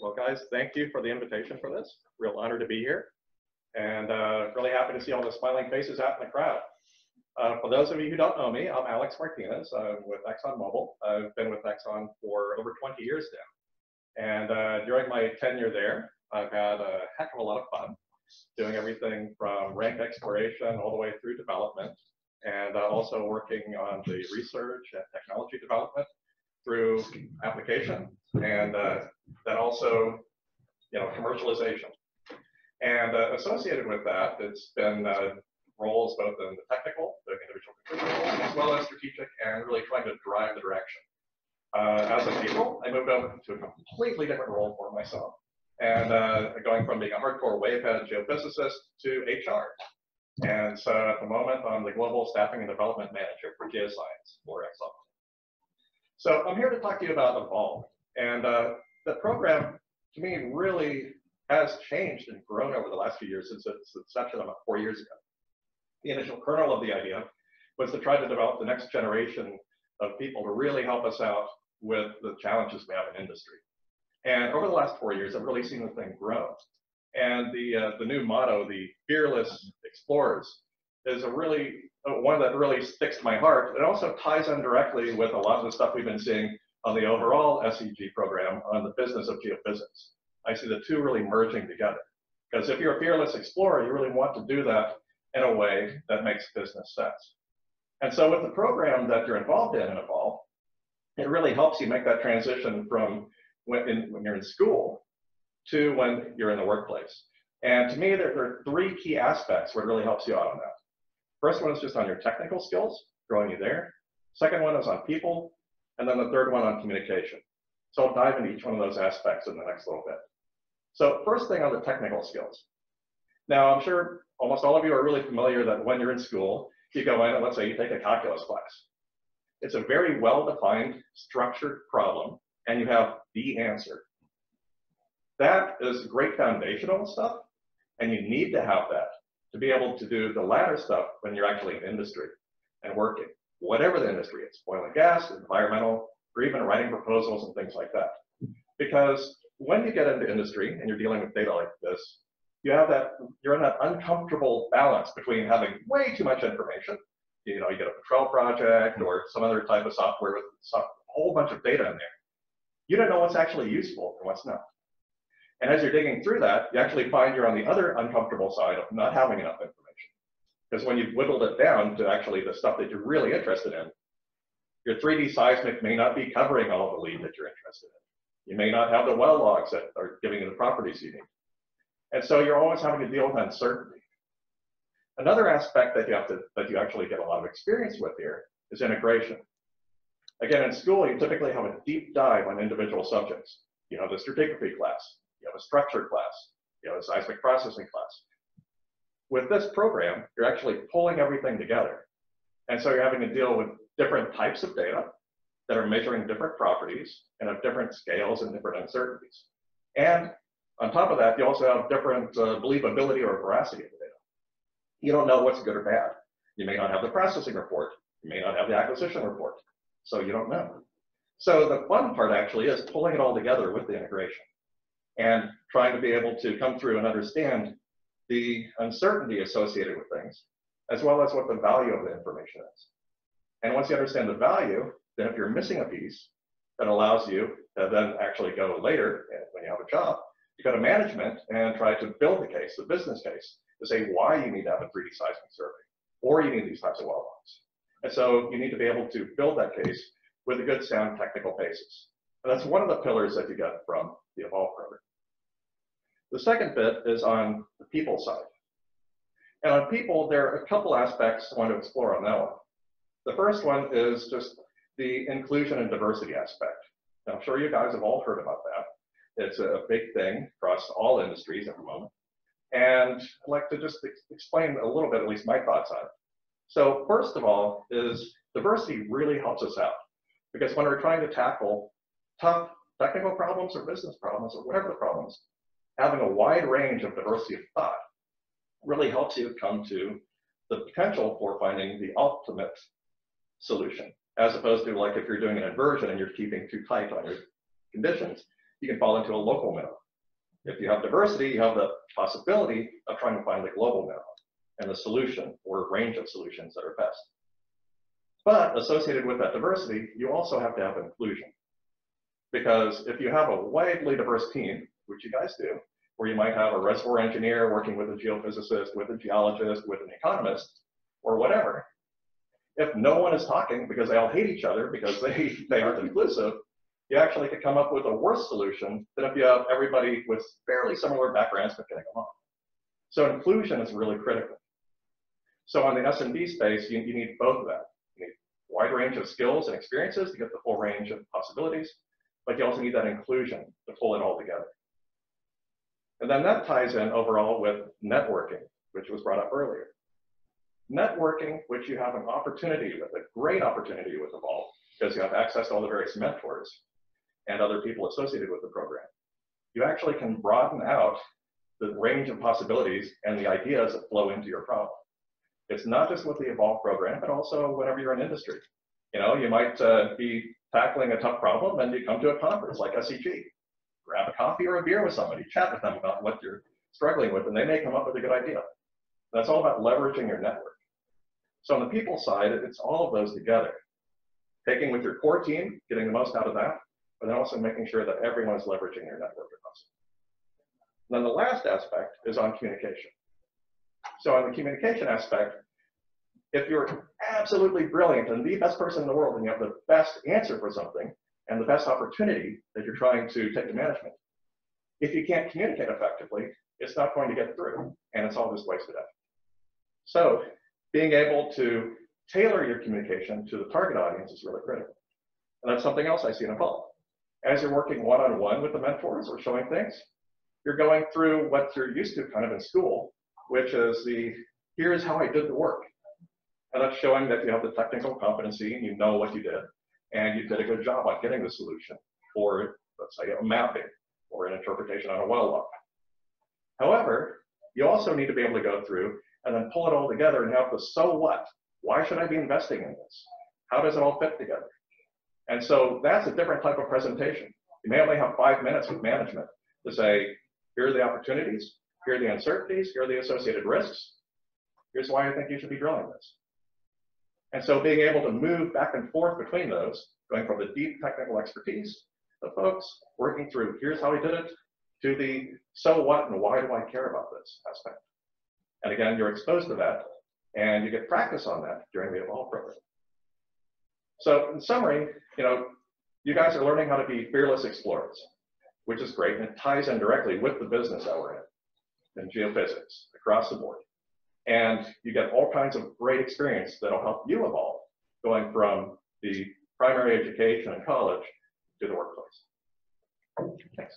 Well, guys, thank you for the invitation for this. Real honor to be here. And really happy to see all the smiling faces out in the crowd. For those of you who don't know me, I'm Alex Martinez. I'm with Exxon Mobil. I've been with Exxon for over 20 years now. And during my tenure there, I've had a heck of a lot of fun doing everything from rank exploration all the way through development, and also working on the research and technology development through application, and then also, commercialization. And associated with that, it's been roles both in the technical, the individual contributor role, as well as strategic, and really trying to drive the direction. As of April, I moved over to a completely different role for myself, and going from being a hardcore wavehead geophysicist to HR. And so at the moment, I'm the Global Staffing and Development Manager for Geoscience for Exxon. So I'm here to talk to you about Evolve. And the program, to me, really has changed and grown over the last few years since its inception about 4 years ago. The initial kernel of the idea was to try to develop the next generation of people to really help us out with the challenges we have in industry. And over the last 4 years, I've really seen the thing grow. And the new motto, the Fearless Explorers, is a really one that really sticks to my heart. It also ties in directly with a lot of the stuff we've been seeing on the overall SEG program on the business of geophysics. I see the two really merging together. Because if you're a fearless explorer, you really want to do that in a way that makes business sense. And so with the program that you're involved in Evolve, it really helps you make that transition from when you're in school to when you're in the workplace. And to me, there are three key aspects where it really helps you out on that. First one is just on your technical skills, growing you there. Second one is on people. And then the third one on communication. So I'll dive into each one of those aspects in the next little bit. So first thing on the technical skills. Now, I'm sure almost all of you are really familiar that when you're in school, you go in and let's say you take a calculus class. It's a very well-defined, structured problem, and you have the answer. That is great foundational stuff, and you need to have that to be able to do the latter stuff when you're actually in industry and working, whatever the industry is, oil and gas, environmental, or even writing proposals and things like that. Because when you get into industry and you're dealing with data like this, you're in that uncomfortable balance between having way too much information. You get a patrol project or some other type of software with a whole bunch of data in there. You don't know what's actually useful and what's not. And as you're digging through that, you actually find you're on the other uncomfortable side of not having enough information. Because when you've whittled it down to actually the stuff that you're really interested in, your 3D seismic may not be covering all the lead that you're interested in. You may not have the well logs that are giving you the properties you need. And so you're always having to deal with uncertainty. Another aspect that you actually get a lot of experience with here is integration. Again, in school, you typically have a deep dive on individual subjects. You have a stratigraphy class, you have a structure class, you have a seismic processing class. With this program, you're actually pulling everything together. And so you're having to deal with different types of data that are measuring different properties and have different scales and different uncertainties. And on top of that, you also have different believability or veracity of the data. You don't know what's good or bad. You may not have the processing report. You may not have the acquisition report. So you don't know. So the fun part actually is pulling it all together with the integration and trying to be able to come through and understand the uncertainty associated with things, as well as what the value of the information is. And once you understand the value, then if you're missing a piece, that allows you to then actually go later when you have a job, you go to management and try to build the case, the business case, to say why you need to have a 3D seismic survey, or you need these types of well logs. And so you need to be able to build that case with a good sound technical basis. And that's one of the pillars that you get from the Evolve program. The second bit is on the people side. And on people, there are a couple aspects I want to explore on that one. The first one is just the inclusion and diversity aspect. Now, I'm sure you guys have all heard about that. It's a big thing across all industries at the moment. And I'd like to just explain a little bit, at least my thoughts on it. So first of all, is diversity really helps us out. Because when we're trying to tackle tough technical problems or business problems or whatever the problems, having a wide range of diversity of thought really helps you come to the potential for finding the ultimate solution, as opposed to like if you're doing an inversion and you're keeping too tight on your conditions, you can fall into a local minimum. If you have diversity, you have the possibility of trying to find the global minimum and the solution or range of solutions that are best. But associated with that diversity, you also have to have inclusion. Because if you have a widely diverse team, which you guys do, where you might have a reservoir engineer working with a geophysicist, with a geologist, with an economist, or whatever, if no one is talking because they all hate each other because they aren't inclusive, you actually could come up with a worse solution than if you have everybody with fairly similar backgrounds but getting along. So inclusion is really critical. So on the S&D space, you need both of that. You need a wide range of skills and experiences to get the full range of possibilities, but you also need that inclusion to pull it all together. And then that ties in overall with networking, which was brought up earlier. Networking, which you have an opportunity with, a great opportunity with Evolve, because you have access to all the various mentors and other people associated with the program. You actually can broaden out the range of possibilities and the ideas that flow into your problem. It's not just with the Evolve program, but also whenever you're in industry. You know, you might be tackling a tough problem and you come to a conference like SEG. Grab a coffee or a beer with somebody, chat with them about what you're struggling with, and they may come up with a good idea. That's all about leveraging your network. So on the people side, it's all of those together. Taking with your core team, getting the most out of that, but then also making sure that everyone is leveraging your network across. And then the last aspect is on communication. So on the communication aspect, if you're absolutely brilliant and the best person in the world and you have the best answer for something and the best opportunity that you're trying to take to management, if you can't communicate effectively, it's not going to get through and it's all just wasted effort. So being able to tailor your communication to the target audience is really critical. And that's something else I see in Evolve. As you're working one-on-one with the mentors or showing things, you're going through what you're used to kind of in school, which is here's how I did the work. And that's showing that you have the technical competency and you know what you did, and you did a good job on getting the solution, or let's say a mapping, or an interpretation on a well log. However, you also need to be able to go through and then pull it all together and have the so what? Why should I be investing in this? How does it all fit together? And so that's a different type of presentation. You may only have 5 minutes with management to say, here are the opportunities, here are the uncertainties, here are the associated risks. Here's why I think you should be drilling this. And so being able to move back and forth between those, going from the deep technical expertise of folks, working through here's how we did it, to the so what and why do I care about this aspect. And again, you're exposed to that, and you get practice on that during the Evolve program. So in summary, you guys are learning how to be fearless explorers, which is great, and it ties in directly with the business that we're in geophysics, across the board. And you get all kinds of great experience that'll help you evolve, going from the primary education and college to the workplace. Thanks.